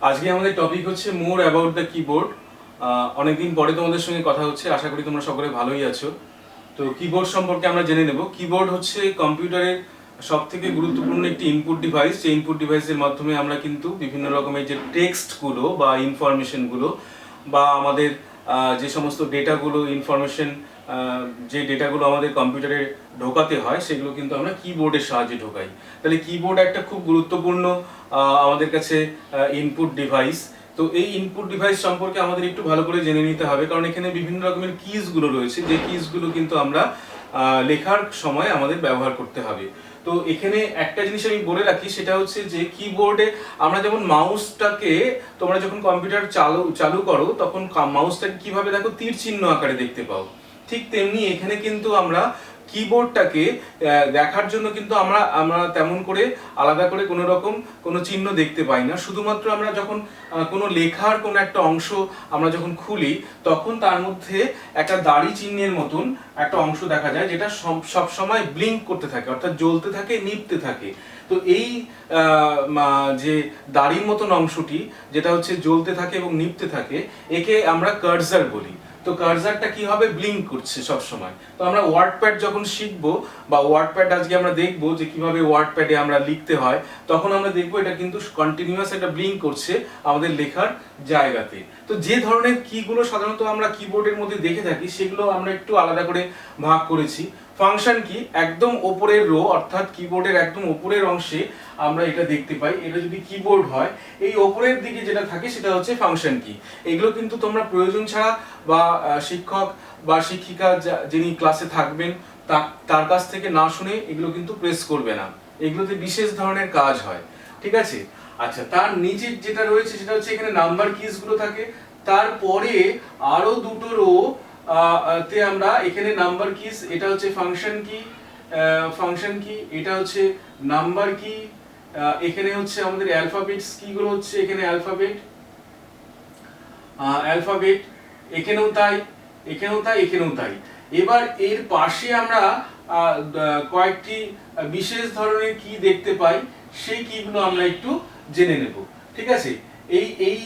আজকে আমাদের টপিক হচ্ছে মোর অ্যাবাউট দ্য কিবোর্ড। অনেকদিন পরে তোমাদের সঙ্গে কথা হচ্ছে, আশা করি তোমরা সকলে ভালোই আছো। তো কিবোর্ড সম্পর্কে আমরা জেনে নেব। কিবোর্ড হচ্ছে কম্পিউটারের সব থেকে গুরুত্বপূর্ণ একটি ইনপুট ডিভাইস। যে ইনপুট ডিভাইসের মাধ্যমে আমরা কিন্তু বিভিন্ন রকমের যে টেক্সটগুলো বা ইনফরমেশনগুলো বা আমাদের যে সমস্ত ডেটাগুলো ইনফরমেশন যে ডেটাগুলো আমাদের কম্পিউটারে ঢোকাতে হয় সেগুলো কিন্তু আমরা কিবোর্ডের সাহায্যে ঢোকাই। তাহলে কিবোর্ড একটা খুব গুরুত্বপূর্ণ আমাদের কাছে ইনপুট ডিভাইস। তো এই ইনপুট ডিভাইস সম্পর্কে আমাদের একটু ভালো করে জেনে নিতে হবে, কারণ এখানে বিভিন্ন রকমের কিজগুলো রয়েছে, যে কিজগুলো কিন্তু আমরা লেখার সময় আমাদের ব্যবহার করতে হবে। তো এখানে একটা জিনিস আমি বলে রাখি, সেটা হচ্ছে যে কিবোর্ডে আমরা যেমন মাউসটাকে, তোমরা যখন কম্পিউটার চালু করো তখন মাউসটাকে কিভাবে দেখো তীর চিহ্ন আকারে দেখতে পাও, ঠিক তেমনি এখানে কিন্তু আমরা কিবোর্ডটাকে দেখার জন্য কিন্তু আমরা আমরা তেমন করে আলাদা করে কোনো রকম কোনো চিহ্ন দেখতে পাই না। শুধুমাত্র আমরা যখন কোনো লেখার কোনো একটা অংশ আমরা যখন খুলি তখন তার মধ্যে একটা দাড়ি চিহ্নের মতন একটা অংশ দেখা যায়, যেটা সব সময় ব্লিঙ্ক করতে থাকে, অর্থাৎ জ্বলতে থাকে, নিভতে থাকে। তো এই যে দাড়ির মতন অংশটি যেটা হচ্ছে জ্বলতে থাকে এবং নিভতে থাকে, একে আমরা কার্সার বলি। তো কার্সারটা কি হবে, ব্লিঙ্ক করছে সব সময়। তো আমরা ওয়ার্ডপ্যাড যখন শিখবো বা ওয়ার্ডপ্যাড আজকে আমরা দেখবো যে কিভাবে ওয়ার্ডপ্যাডে আমরা লিখতে হয়, তখন আমরা দেখবো এটা কিন্তু কন্টিনিউয়াস একটা ব্লিঙ্ক করছে আমাদের লেখার জায়গাতে। তো যে ধরনের কিগুলো সাধারণত আমরা কিবোর্ডের মধ্যে দেখে থাকি সেগুলো আমরা একটু আলাদা করে ভাগ করেছি। ফাংশন কি, একদম ওপরের রো অর্থাৎ কিবোর্ডের একদম ওপরের অংশে আমরা এটা দেখতে পাই। এটা যদি কিবোর্ড হয়, এই ওপরের দিকে যেটা থাকে সেটা হচ্ছে ফাংশন কি। এগুলো কিন্তু তোমরা প্রয়োজন ছাড়া বা শিক্ষক বা শিক্ষিকা যিনি ক্লাসে থাকবেন তার কাছ থেকে না শুনে এগুলো কিন্তু প্রেস করবে না, এগুলোতে বিশেষ ধরনের কাজ হয়। ঠিক আছে, আচ্ছা, তার নিচে যেটা রয়েছে সেটা হচ্ছে এখানে নাম্বার কিজ গুলো থাকে। তারপরে আরো দুটো রো তে আমরা এখানে নাম্বার কিজ, এটা হচ্ছে ফাংশন কি, এটা হচ্ছে নাম্বার কি, এখানে হচ্ছে আমাদের অ্যালফাবেটস কি গুলো হচ্ছে, এখানে অ্যালফাবেট, এখানেও তাই, এখানেও তাই, এখানেও তাই। এবার এর পাশে আমরা কয়েকটি বিশেষ ধরনের কি দেখতে পাই, সেই কিগুলো আমরা একটু জেনে নেব। ঠিক আছে, এই এই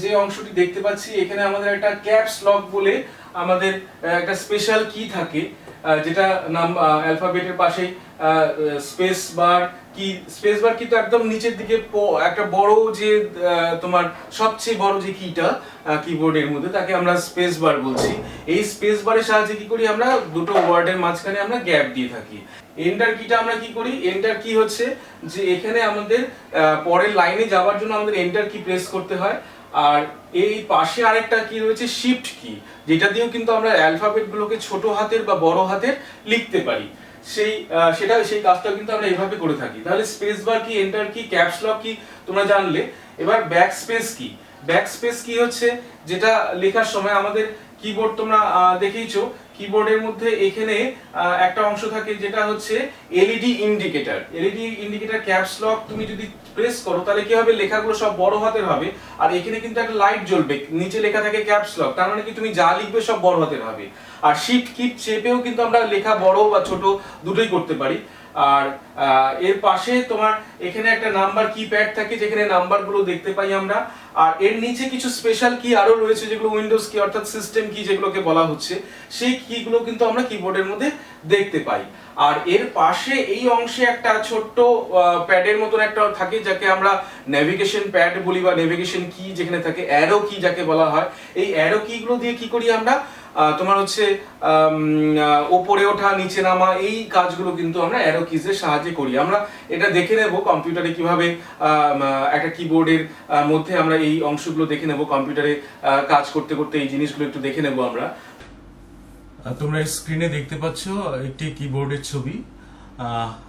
যে অংশটি দেখতে পাচ্ছি, এখানে আমাদের একটা ক্যাপস লক বলে আমাদের একটা স্পেশাল কি থাকে, যেটা নাম অ্যালফাবেটের পাশে স্পেস বার কি তো একদম নিচের দিকে একটা বড় যে তোমার সবচেয়ে বড় যে কিটা কিবোর্ডের মধ্যে, তাকে আমরা স্পেস বার বলছি। এই স্পেস বারের সাহায্যে কি করি, আমরা দুটো ওয়ার্ডের মাঝখানে আমরা গ্যাপ দিয়ে থাকি। এন্টার কিটা আমরা কি করি, এন্টার কি হচ্ছে যে এখানে আমাদের পরের লাইনে যাওয়ার জন্য আমাদের এন্টার কি প্রেস করতে হয়। আর এই পাশে আরেকটা কি রয়েছে, শিফট কি, যেটা দিয়েও কিন্তু আমরা অ্যালফাবেট গুলোকে ছোট হাতের বা বড় হাতের লিখতে পারি। সেই কাজটা কিন্তু আমরা এইভাবে করে থাকি। তাহলে স্পেস বার কি, এন্টার কি, ক্যাপস লক কি তোমরা জানলে। এবার ব্যাক স্পেস কি হচ্ছে, যেটা লেখার সময় আমাদের কিবোর্ড তোমরা দেখেইছো, কিবোর্ডের মধ্যে এখানে একটা অংশ থাকে যেটা হচ্ছে এলইডি ইন্ডিকেটর। ক্যাপস লক তুমি যদি প্রেস করো তাহলে কি হবে, লেখাগুলো সব বড় হাতের হবে, আর এখানে কিন্তু একটা লাইট জ্বলবে, নিচে লেখা থাকে ক্যাপস লক, তার মানে কি তুমি যা লিখবে সব বড় হাতের হবে। আর শিফট কি চেপেও কিন্তু আমরা লেখা বড় বা ছোট দুটোই করতে পারি। আর এর পাশে তোমার এখানে একটা নাম্বার কিপ্যাড থাকে, যেখানে নাম্বারগুলো দেখতে পাই আমরা। আর এর নিচে কিছু স্পেশাল কি আরো রয়েছে, যেগুলো উইন্ডোজ কি অর্থাৎ সিস্টেম কি যেগুলোকে বলা হচ্ছে, সেই কিগুলো কিন্তু আমরা কিবোর্ডের মধ্যে দেখতে পাই। আর এর পাশে এই অংশে একটা ছোট্ট প্যাডের মতন একটা থাকে, যাকে আমরা নেভিগেশন প্যাড বলি বা নেভিগেশন কি যেখানে থাকে, অ্যারো কি যাকে বলা হয়। এই অ্যারো কিগুলো দিয়ে কি করি আমরা, তোমার হচ্ছে ওপরে ওঠা, নিচে নামা, এই কাজগুলো কিন্তু আমরা অ্যারো কিজের সাহায্যে করি। আমরা এটা দেখে নেব কম্পিউটারে কিভাবে একটা কিবোর্ডের মধ্যে আমরা এই অংশগুলো দেখে নেব, কম্পিউটারে কাজ করতে করতে এই জিনিসগুলো একটু দেখে নেব আমরা। তোমরা স্ক্রিনে দেখতে পাচ্ছ একটি কিবোর্ডের ছবি।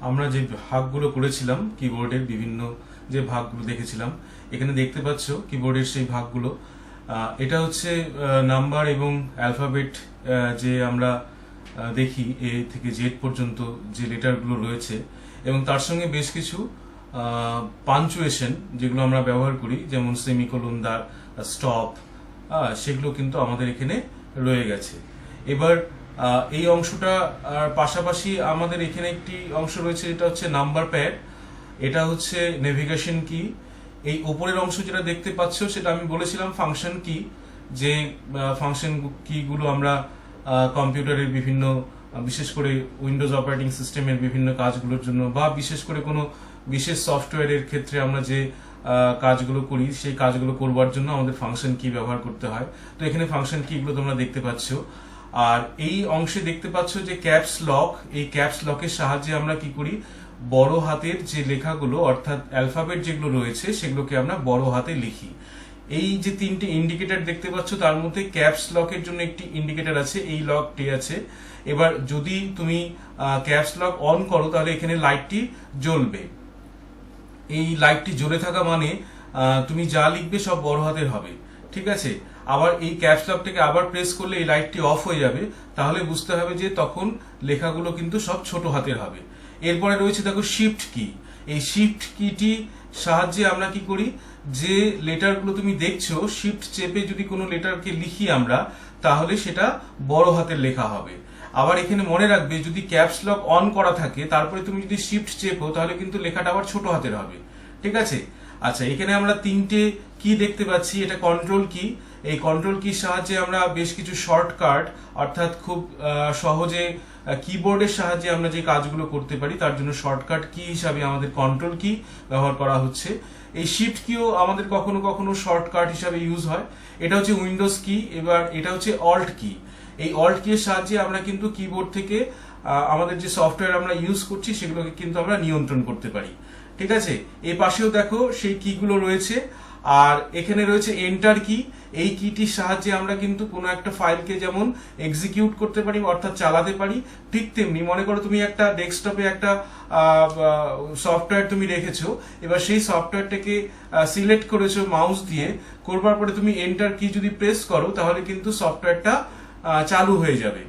আমরা যে ভাগগুলো করেছিলাম কিবোর্ডের বিভিন্ন যে ভাগগুলো দেখেছিলাম, এখানে দেখতে পাচ্ছ কিবোর্ডের সেই ভাগগুলো। এটা হচ্ছে নাম্বার এবং অ্যালফাবেট, যে আমরা দেখি এ থেকে জেড পর্যন্ত যে লেটারগুলো রয়েছে, এবং তার সঙ্গে বেশ কিছু পাঞ্চুয়েশন যেগুলো আমরা ব্যবহার করি, যেমন সেমিকোলন, দা, স্টপ, সেগুলো কিন্তু আমাদের এখানে রয়ে গেছে। এবার এই অংশটা পাশাপাশি আমাদের এখানে একটি অংশ রয়েছে, এটা হচ্ছে নাম্বার প্যাড, এটা হচ্ছে নেভিগেশন কি, এই উপরের অংশ যেটা দেখতে পাচ্ছ সেটা আমি বলেছিলাম ফাংশন কি, যে ফাংশন কিগুলো আমরা কম্পিউটারের বিভিন্ন বিশেষ করে উইন্ডোজ অপারেটিং সিস্টেমের বিভিন্ন কাজগুলোর জন্য বা বিশেষ করে কোনো বিশেষ সফটওয়্যারের ক্ষেত্রে আমরা যে কাজগুলো করি সেই কাজগুলো করবার জন্য আমাদের ফাংশন কি ব্যবহার করতে হয়। তো এখানে ফাংশন কিগুলো তোমরা দেখতে পাচ্ছ। আর এই অংশে দেখতে পাচ্ছ যে ক্যাপস লক, এই ক্যাপস লকের সাহায্যে আমরা কি করি, বড় হাতের যে লেখাগুলো অর্থাৎ অ্যালফাবেট যেগুলো রয়েছে সেগুলোকে আমরা বড় হাতে লিখি। এই যে তিনটে ইন্ডিকেটর দেখতে পাচ্ছ তার মধ্যে ক্যাপস লকের জন্য একটি ইন্ডিকেটর আছে, এই লকটি আছে। এবার যদি তুমি ক্যাপস লক অন করো তাহলে এখানে লাইটটি জ্বলবে। এই লাইটটি জ্বলে থাকা মানে তুমি যা লিখবে সব বড় হাতের হবে, ঠিক আছে। আবার এই ক্যাপস লকটাকে আবার প্রেস করলে এই লাইটটি অফ হয়ে যাবে, তাহলে বুঝতে হবে যে তখন লেখাগুলো কিন্তু সব ছোট হাতের হবে। এরপরে রয়েছে দেখো শিফট কি। এই শিফট কিটি সাহায্যে আমরা কি করি, যে লেটারগুলো তুমি দেখছো শিফট চেপে যদি কোনো লেটারকে লিখি আমরা তাহলে সেটা বড় হাতের লেখা হবে। আবার এখানে মনে রাখবে যদি ক্যাপস লক অন করা থাকে তারপরে তুমি যদি শিফট চেপো তাহলে কিন্তু লেখাটা আবার ছোট হাতের হবে, ঠিক আছে। আচ্ছা, এখানে আমরা তিনটে কি দেখতে পাচ্ছি, এটা কন্ট্রোল কি। এই কন্ট্রোল কির সাহায্যে আমরা বেশ কিছু শর্টকাট অর্থাৎ খুব সহজে কিবোর্ডের সাহায্যে আমরা যে কাজগুলো করতে পারি তার জন্য শর্টকাট কি হিসাবে আমাদের কন্ট্রোল কি ব্যবহার করা হচ্ছে। এই শিফট কিও আমাদের কখনো কখনো শর্টকাট হিসাবে ইউজ হয়। এটা হচ্ছে উইন্ডোজ কি। এবার এটা হচ্ছে অল্ট কি। এই অল্ট কি এর সাহায্যে আমরা কিন্তু কিবোর্ড থেকে আমাদের যে সফটওয়্যার আমরা ইউজ করছি সেগুলোকে কিন্তু আমরা নিয়ন্ত্রণ করতে পারি, ঠিক আছে। এই পাশেও দেখো সেই কিগুলো রয়েছে। আর এখানে রয়েছে এন্টার কি। এই কিটির সাহায্যে আমরা কিন্তু কোনো একটা ফাইলকে যেমন এক্সিকিউট করতে পারি অর্থাৎ চালাতে পারি, ঠিক তেমনি মনে করো তুমি একটা ডেস্কটপে একটা সফটওয়্যার তুমি রেখেছো, এবার সেই সফটওয়্যারটাকে সিলেক্ট করেছো মাউস দিয়ে, করবার পরে তুমি এন্টার কি যদি প্রেস করো তাহলে কিন্তু সফটওয়্যারটা চালু হয়ে যাবে।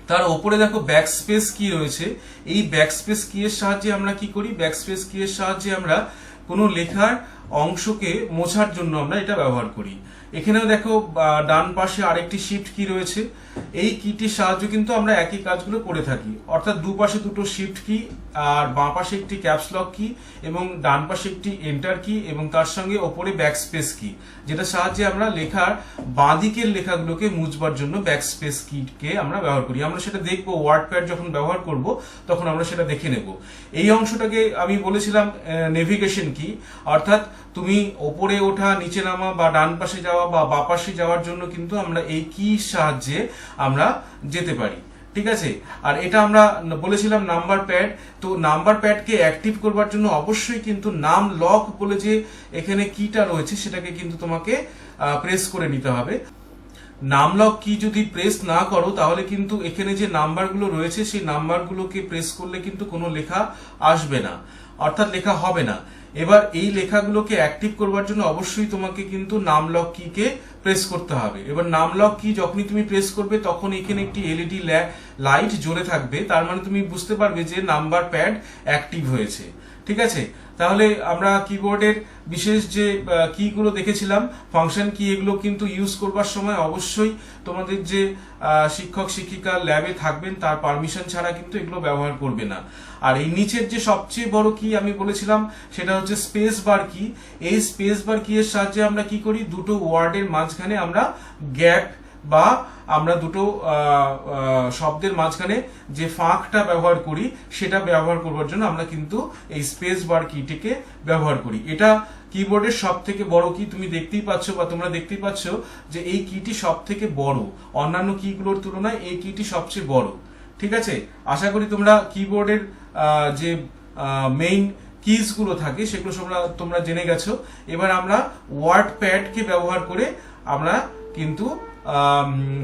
তার উপরে দেখো ব্যাকস্পেস কি রয়েছে। এই ব্যাকস্পেস কি এর সাহায্যে আমরা কি করি, ব্যাকস্পেস কি এর সাহায্যে আমরা কোনো লেখার অংশকে মোছার জন্য আমরা এটা ব্যবহার করি। এখানেও দেখো ডান পাশে আরেকটি শিফট কি রয়েছে। এই কিটির সাহায্যে কিন্তু আমরা একই কাজগুলো করে থাকি, অর্থাৎ দুপাশে দুটো শিফট কি আর বাঁ পাশে একটি ক্যাপস লক কি এবং ডান পাশে একটি এন্টার কি এবং তার সঙ্গে ওপরে ব্যাকস্পেস কি, যেটা সাহায্যে আমরা লেখার বাঁ দিকের লেখাগুলোকে মুছবার জন্য ব্যাকস্পেস কিকে আমরা ব্যবহার করি। আমরা সেটা দেখবো ওয়ার্ডপ্যাড যখন ব্যবহার করব তখন আমরা সেটা দেখে নেব। এই অংশটাকে আমি বলেছিলাম নেভিগেশন কি, অর্থাৎ তুমি ওপরে ওঠা, নিচে নামা বা ডান পাশে যাওয়া বা বাঁ পাশে যাওয়ার জন্য কিন্তু আমরা এই কির সাহায্যে আমরা যেতে পারি, ঠিক আছে। আর এটা আমরা বলেছিলাম নাম্বার প্যাড। তো নাম্বার প্যাডকে অ্যাক্টিভ করবার জন্য অবশ্যই কিন্তু নাম লক বলে যে এখানে কিটা রয়েছে সেটাকে কিন্তু তোমাকে প্রেস করে নিতে হবে। নাম লক কি যদি প্রেস না করো তাহলে কিন্তু এখানে যে নাম্বারগুলো রয়েছে সেই নাম্বারগুলোকে প্রেস করলে কিন্তু কোনো লেখা আসবে না, অর্থাৎ লেখা হবে না। এবার এই লেখাগুলোকে অ্যাক্টিভ করবার জন্য অবশ্যই তোমাকে কিন্তু নাম লক কিকে প্রেস করতে হবে। এবার নাম লক কি যখনই তুমি প্রেস করবে তখন এখানে একটি এলইডি লাইট জ্বলে থাকবে, তার মানে তুমি বুঝতে পারবে যে নাম্বার প্যাড অ্যাক্টিভ হয়েছে, ঠিক আছে। তাহলে আমরা কিবোর্ডের বিশেষ যে কিগুলো দেখেছিলাম ফাংশন কি, এগুলো কিন্তু ইউজ করবার সময় অবশ্যই তোমাদের যে শিক্ষক শিক্ষিকা ল্যাবে থাকবেন তার পারমিশন ছাড়া কিন্তু এগুলো ব্যবহার করবে না। আর এই নিচের যে সবচেয়ে বড় কি আমি বলেছিলাম সেটা হচ্ছে স্পেস বার কি। এই স্পেস বার কি এর সাহায্যে আমরা কি করি, দুটো ওয়ার্ডের মাঝখানে আমরা গ্যাপ বা আমরা দুটো শব্দের মাঝখানে যে ফাঁকটা ব্যবহার করি সেটা ব্যবহার করবার জন্য আমরা কিন্তু এই স্পেস বার কিটিকে ব্যবহার করি। এটা কিবোর্ডের সব থেকে বড় কি, তুমি দেখতেই পাচ্ছ বা তোমরা দেখতেই পাচ্ছ যে এই কিটি সব থেকে বড়, অন্যান্য কিগুলোর তুলনায় এই কিটি সবচেয়ে বড়, ঠিক আছে। আশা করি তোমরা কিবোর্ডের যে মেইন কিজ গুলো থাকে সেগুলো তোমরা জেনে গেছো। এবার আমরা ওয়ার্ড প্যাডকে ব্যবহার করে আমরা কিন্তু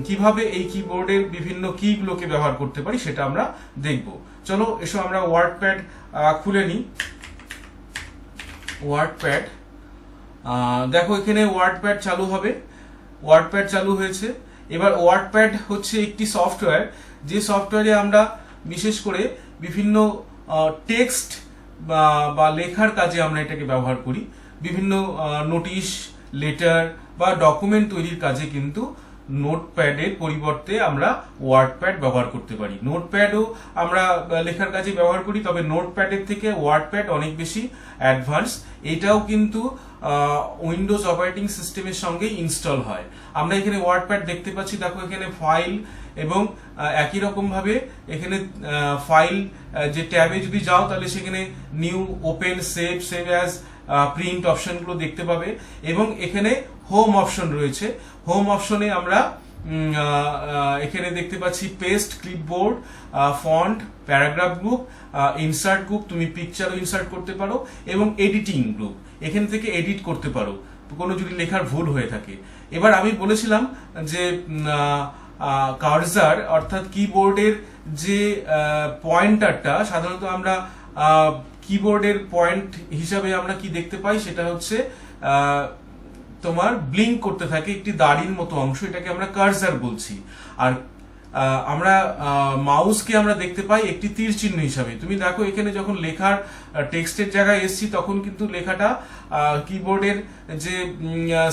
কিভাবে এই কিবোর্ডের বিভিন্ন কিগুলোকে ব্যবহার করতে পারি সেটা আমরা দেখব। চলো এসো আমরা ওয়ার্ড প্যাড খুলে নিই। ওয়ার্ড প্যাড দেখো এখানে ওয়ার্ড প্যাড চালু হবে, ওয়ার্ড প্যাড চালু হয়েছে। এবার ওয়ার্ড প্যাড হচ্ছে একটি সফটওয়্যার, যে সফটওয়্যারে আমরা বিশেষ করে বিভিন্ন টেক্সট বা লেখার কাজে আমরা এটাকে ব্যবহার করি। বিভিন্ন নোটিশ, লেটার বা ডকুমেন্ট তৈরির কাজে কিন্তু নোটপ্যাডের পরিবর্তে আমরা ওয়ার্ডপ্যাড ব্যবহার করতে পারি। নোটপ্যাডও আমরা লেখার কাজে ব্যবহার করি, তবে নোটপ্যাডের থেকে ওয়ার্ডপ্যাড অনেক বেশি অ্যাডভান্স। এটাও কিন্তু উইন্ডোজ অপারেটিং সিস্টেমের সঙ্গে ইনস্টল হয়। আমরা এখানে ওয়ার্ডপ্যাড দেখতে পাচ্ছি, দেখো এখানে ফাইল এবং একই রকম ভাবে এখানে ফাইল যে ট্যাবে যদি যাও তাহলে সেখানে new, open, save, save as, print অপশনগুলো দেখতে পাবে এবং এখানে হোম অপশন রয়েছে। হোম অপশনে আমরা এখানে দেখতে পাচ্ছি paste, clipboard, font, paragraph group, insert group, তুমি পিকচারও ইনসার্ট করতে পারো এবং এডিটিং গ্রুপ, এখান থেকে এডিট করতে পারো কোনো যদি লেখার ভুল হয়ে থাকে। এবার আমি বলেছিলাম যে কার্সার অর্থাৎ কিবোর্ডের যে পয়েন্টারটা, সাধারণত আমরা কিবোর্ডের পয়েন্ট হিসাবে আমরা কি দেখতে পাই, সেটা হচ্ছে তোমার ব্লিঙ্ক করতে থাকে একটি দাড়ির মতো অংশ, এটাকে আমরা কার্সার বলছি। আর আমরা মাউসকে আমরা দেখতে পাই একটি তীর চিহ্ন হিসাবে। তুমি দেখো এখানে যখন লেখার টেক্সটের জায়গায় এসছি তখন কিন্তু লেখাটা কিবোর্ডের যে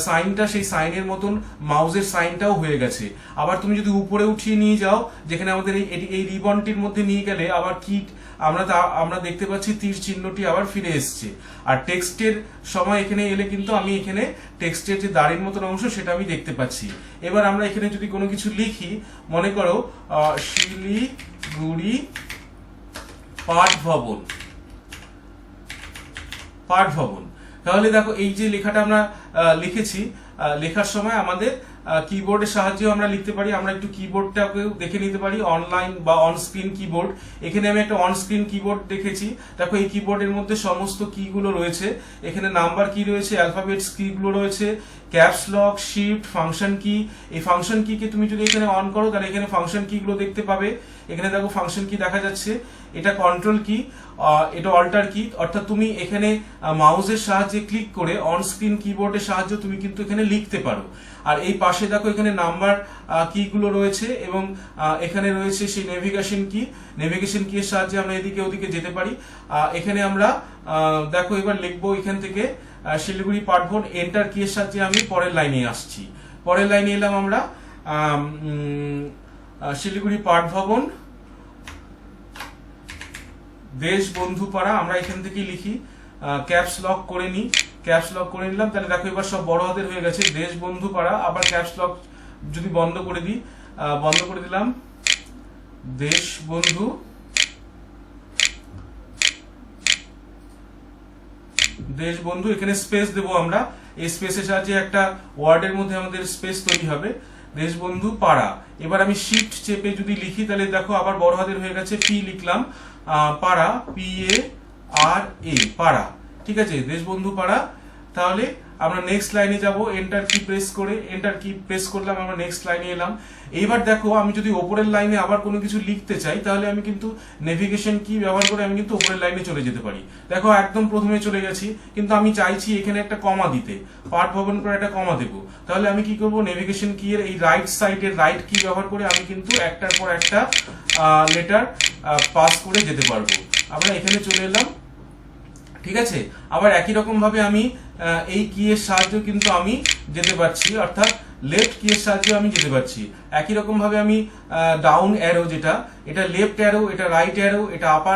সাইনটা, সেই সাইনের মতন মাউসের সাইনটাও হয়ে গেছে। আবার তুমি যদি উপরে উঠিয়ে নিয়ে যাও, যেখানে আমাদের এই রিবনটির মধ্যে নিয়ে গেলে আবার কি আমরা দেখতে পাচ্ছি তীর চিহ্নটি আবার ফিরে এসছে। আর টেক্সটের সময় এখানে এলে কিন্তু আমি এখানে টেক্সটের যে দাড়ির মতন অংশ সেটা আমি দেখতে পাচ্ছি। এবার আমরা এখানে যদি কোনো কিছু লিখি, মনে করো শিলিগুড়ি পাঠ ভবন, তাহলে দেখো এই যে লেখাটা আমরা লিখেছি, লেখার সময় আমাদের কিবোর্ডের সাহায্যে আমরা লিখতে পারি। আমরা একটু কিবোর্ডটাকে দেখে নিতে পারি, অনলাইন বা অন স্ক্রিন কিবোর্ড। এখানে আমি একটা অন স্ক্রিন কিবোর্ড দেখেছি। দেখো এই কিবোর্ডের মধ্যে সমস্ত কি গুলো রয়েছে, এখানে নাম্বার কি রয়েছে, অ্যালফাবেটস কি গুলো রয়েছে, ক্যাপস লক, শিফট, ফাংশন কি। এই ফাংশন কি কে তুমি যদি এখানে অন করো তাহলে এখানে ফাংশন কি গুলো দেখতে পাবে। এখানে দেখো ফাংশন কি দেখা যাচ্ছে, এটা কন্ট্রোল কি, এটা অল্টার কি। অর্থাৎ তুমি এখানে মাউসের সাহায্যে ক্লিক করে অন স্ক্রিন কিবোর্ডের সাহায্যে তুমি কিন্তু এখানে লিখতে পারো। আর এই পাশে দেখো এখানে নাম্বার কি গুলো রয়েছে এবং এখানে রয়েছে সেই নেভিগেশন কি। নেভিগেশন কি এর সাহায্যে আমরা এদিকে ওদিকে যেতে পারি। এখানে আমরা দেখো এবার লিখবো এখান থেকে শিলিগুড়ি পাঠ ভবন, এন্টার কি এর সাহায্যে আমি পরের লাইনে আসছি। পরের লাইনে এলাম আমরা শিলিগুড়ি পাঠ ভবন দেশবন্ধু পাড়া, আমরা এখান থেকেই লিখি। ক্যাপস লক করে নিই, ক্যাপস লক করে নিলাম, তাহলে দেখো এবার সব বড় হাতের হয়ে গেছে, দেশবন্ধু পাড়া। আবার ক্যাপস লক যদি বন্ধ করে দিই, বন্ধ করে দিলাম, দেশবন্ধু এখানে স্পেস দেবো আমরা। এই স্পেসের সাহায্যে একটা ওয়ার্ডের মধ্যে আমাদের স্পেস তৈরি হবে, দেশবন্ধু পাড়া। এবার আমি শিফট চেপে যদি লিখি তাহলে দেখো আবার বড় হাতের হয়ে গেছে, পি লিখলাম, পাড়া, PARA, পাড়া। ঠিক আছে, দেশবন্ধু পাড়া। তাহলে আমরা নেক্সট লাইনে যাব, এন্টার কি প্রেস করে, এন্টার কি প্রেস করলাম, আমরা নেক্সট লাইনে এলাম। এইবার দেখো আমি যদি ওপরের লাইনে আবার কোনো কিছু লিখতে চাই তাহলে আমি কিন্তু নেভিগেশন কি ব্যবহার করে আমি কিন্তু ওপরের লাইনে চলে যেতে পারি। দেখো একদম প্রথমে চলে গেছি, কিন্তু আমি চাইছি এখানে একটা কমা দিতে, পাঠ ভবন করে একটা কমা দেবো। তাহলে আমি কি করব, নেভিগেশন কি এর এই রাইট সাইডের রাইট কি ব্যবহার করে আমি কিন্তু একটার পর একটা লেটার পাস করে যেতে পারবো। আমরা এখানে চলে এলাম। ঠিক আছে, আবার একই রকম ভাবে আমি এই কি এর সাহায্যে কিন্তু আমি যেতে পারছি, অর্থাৎ লেফট কি এর সাহায্যে আমি যেতে পারছি। একই রকম ভাবে আমি ডাউন অ্যারো, যেটা এটা লেফট অ্যারো, এটা রাইট অ্যারো, এটা আপ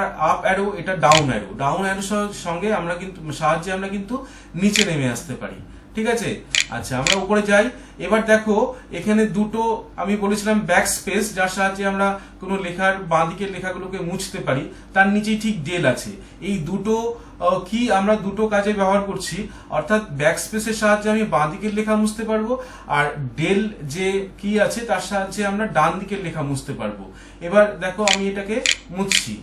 অ্যারো, এটা ডাউন অ্যারো। ডাউন অ্যারোর সঙ্গে আমরা কিন্তু সাহায্যে আমরা কিন্তু নিচে নেমে আসতে পারি। ঠিক আছে, আচ্ছা আমরা উপরে যাই। এবার দেখো এখানে দুটো আমি বলেছিলাম ব্যাক স্পেস, যার সাহায্যে আমরা কোনো লেখার বাঁ দিকের লেখাগুলোকে মুছতে পারি, তার নিচেই ঠিক ডেল আছে। এই দুটো কি আমরা দুটো কাজে ব্যবহার করছি, অর্থাৎ ব্যাক স্পেসের সাহায্যে আমি বাঁ দিকের লেখা মুছতে পারবো, আর ডেল যে কি আছে তার সাহায্যে আমরা ডান দিকের লেখা মুছতে পারবো। এবার দেখো আমি এটাকে মুছছি,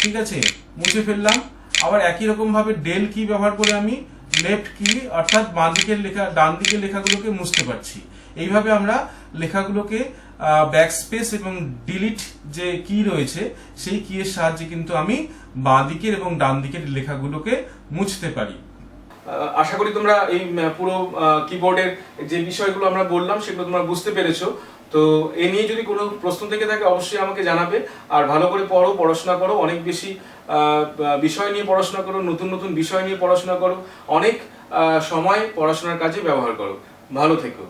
ঠিক আছে, মুছে ফেললাম। আবার একই রকম ভাবে ডেল কি ব্যবহার করে আমি লেফট কি অর্থাৎ বাঁ দিকের লেখা ডান দিকের লেখাগুলোকে মুছতে পারছি। এইভাবে আমরা লেখাগুলোকে ব্যাকস্পেস এবং ডিলিট যে কি রয়েছে সেই কি এর সাহায্যে কিন্তু আমি বাঁ দিকের এবং ডান দিকের লেখাগুলোকে মুছতে পারি। আশা করি তোমরা এই পুরো কিবোর্ডের যে বিষয়গুলো আমরা বললাম সেগুলো তোমরা বুঝতে পেরেছো। তো এ নিয়ে যদি কোনো প্রশ্ন থেকে থাকে অবশ্যই আমাকে জানাবে। আর ভালো করে পড়াশোনা করো, অনেক বেশি বিষয় নিয়ে পড়াশোনা করো, নতুন নতুন বিষয় নিয়ে পড়াশোনা করো, অনেক সময় পড়াশোনার কাজে ব্যবহার করো। ভালো থেকো।